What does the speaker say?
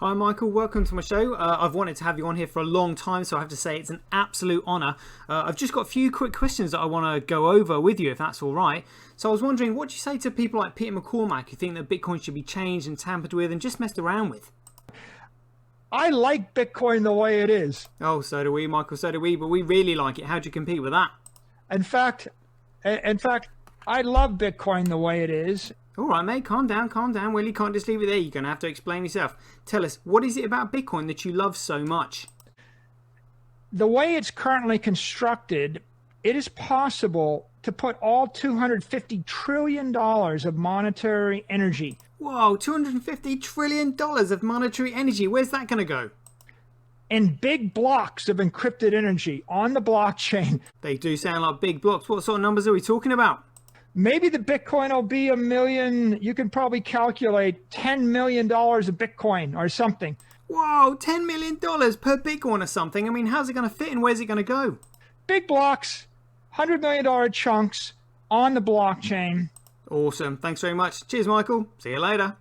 Hi Michael, welcome to my show. I've wanted to have you on here for a long time, so I have to say it's an absolute honour. I've just got a few quick questions that I want to go over with you, if that's all right. So I was wondering, what do you say to people like Peter McCormack who think that Bitcoin should be changed and tampered with and just messed around with? I like Bitcoin the way it is. Oh, so do we, Michael, so do we, but we really like it. How do you compete with that? In fact, I love Bitcoin the way it is. All right, mate, calm down, calm down. Well, you can't just leave it there. You're going to have to explain yourself. Tell us, what is it about Bitcoin that you love so much? The way it's currently constructed, it is possible to put all $250 trillion of monetary energy. Whoa, $250 trillion of monetary energy. Where's that going to go? In big blocks of encrypted energy on the blockchain. They do sound like big blocks. What sort of numbers are we talking about? Maybe the Bitcoin will be 1 million. You can probably calculate $10 million of Bitcoin or something. Whoa, $10 million per Bitcoin or something. I mean, how's it going to fit and where's it going to go? Big blocks, $100 million chunks on the blockchain. Awesome. Thanks very much. Cheers, Michael. See you later.